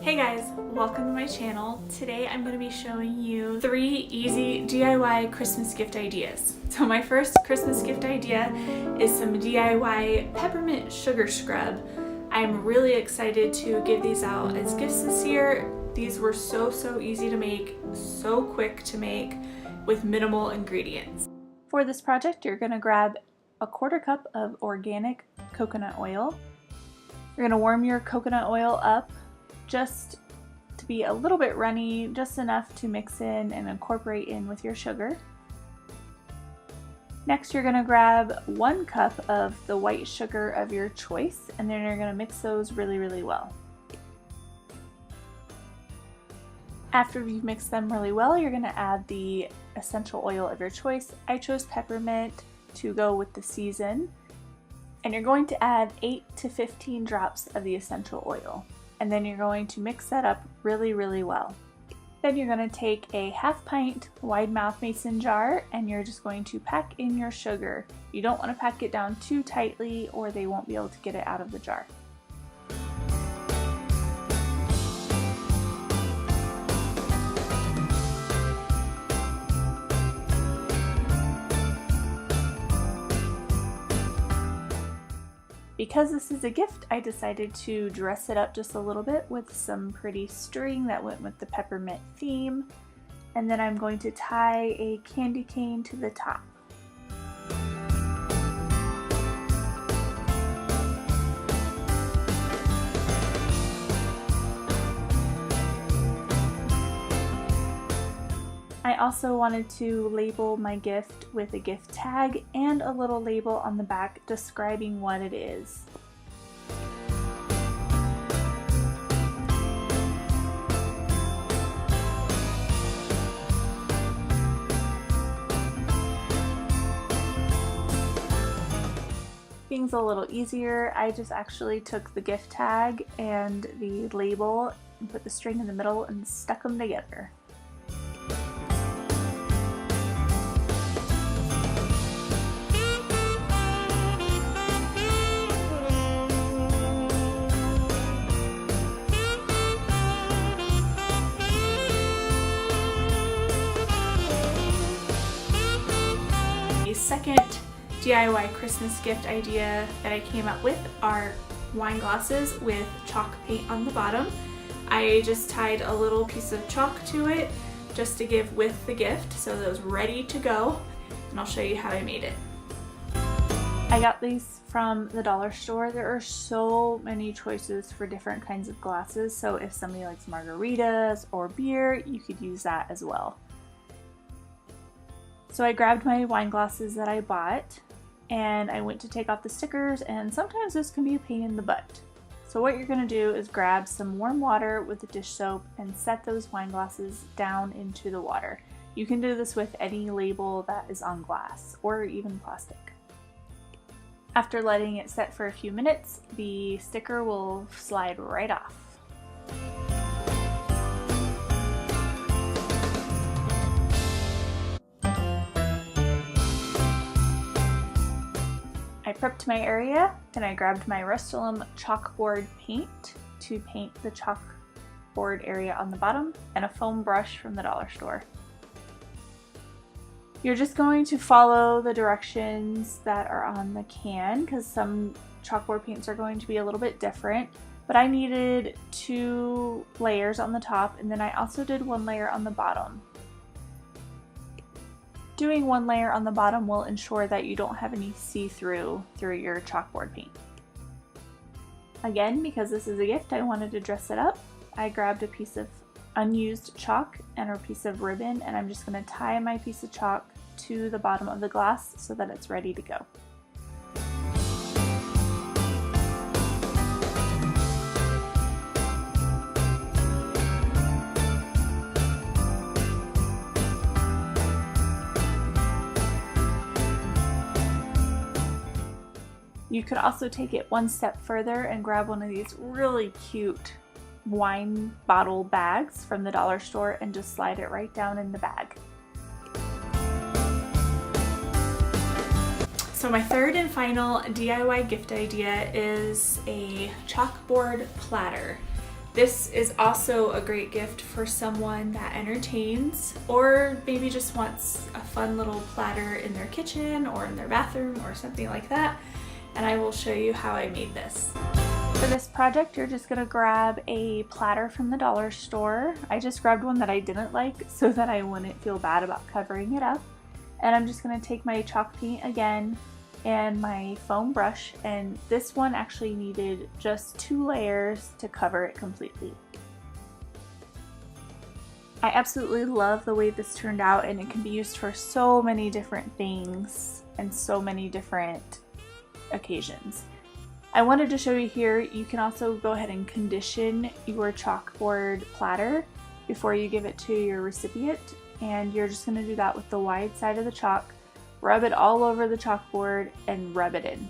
Hey guys, welcome to my channel. Today I'm going to be showing you 3 easy DIY Christmas gift ideas. So my first Christmas gift idea is some DIY peppermint sugar scrub. I'm really excited to give these out as gifts this year. These were so easy to make, so quick to make with minimal ingredients. For this project, you're going to grab a 1/4 cup of organic coconut oil. You're going to warm your coconut oil up just to be a little bit runny, just enough to mix in and incorporate in with your sugar. Next, you're going to grab 1 cup of the white sugar of your choice, and then you're going to mix those really well. After you've mixed them really well, you're going to add the essential oil of your choice. I chose peppermint to go with the season, and you're going to add 8 to 15 drops of the essential oil. And then you're going to mix that up really well. Then you're going to take a 1/2 pint wide mouth mason jar and you're just going to pack in your sugar. You don't want to pack it down too tightly or they won't be able to get it out of the jar. Because this is a gift, I decided to dress it up just a little bit with some pretty string that went with the peppermint theme. And then I'm going to tie a candy cane to the top. I also wanted to label my gift with a gift tag and a little label on the back describing what it is. Things a little easier, I just actually took the gift tag and the label and put the string in the middle and stuck them together. Second DIY Christmas gift idea that I came up with are wine glasses with chalk paint on the bottom. I just tied a little piece of chalk to it just to give with the gift so that it was ready to go, and I'll show you how I made it. I got these from the dollar store. There are so many choices for different kinds of glasses, so if somebody likes margaritas or beer, you could use that as well. So I grabbed my wine glasses that I bought and I went to take off the stickers, and sometimes this can be a pain in the butt. So what you're going to do is grab some warm water with a dish soap and set those wine glasses down into the water. You can do this with any label that is on glass or even plastic. After letting it set for a few minutes, the sticker will slide right off. I prepped my area, then I grabbed my Rust-Oleum chalkboard paint to paint the chalkboard area on the bottom, and a foam brush from the dollar store. You're just going to follow the directions that are on the can because some chalkboard paints are going to be a little bit different, but I needed 2 layers on the top, and then I also did 1 layer on the bottom. Doing 1 layer on the bottom will ensure that you don't have any see-through through your chalkboard paint. Again, because this is a gift, I wanted to dress it up. I grabbed a piece of unused chalk and a piece of ribbon, and I'm just going to tie my piece of chalk to the bottom of the glass so that it's ready to go. You could also take it 1 step further and grab one of these really cute wine bottle bags from the dollar store and just slide it right down in the bag. So my third and final DIY gift idea is a chalkboard platter. This is also a great gift for someone that entertains or maybe just wants a fun little platter in their kitchen or in their bathroom or something like that. And I will show you how I made this. For this project, you're just gonna grab a platter from the dollar store. I just grabbed one that I didn't like so that I wouldn't feel bad about covering it up. And I'm just gonna take my chalk paint again and my foam brush, and this one actually needed just 2 layers to cover it completely. I absolutely love the way this turned out, and it can be used for so many different things and so many different occasions. I wanted to show you here, you can also go ahead and condition your chalkboard platter before you give it to your recipient, and you're just going to do that with the wide side of the chalk. Rub it all over the chalkboard and rub it in.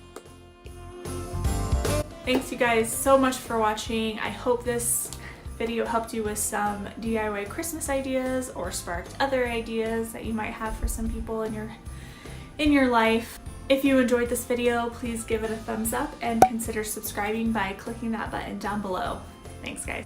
Thanks you guys so much for watching. I hope this video helped you with some DIY Christmas ideas or sparked other ideas that you might have for some people in your life. If you enjoyed this video, please give it a thumbs up and consider subscribing by clicking that button down below. Thanks guys.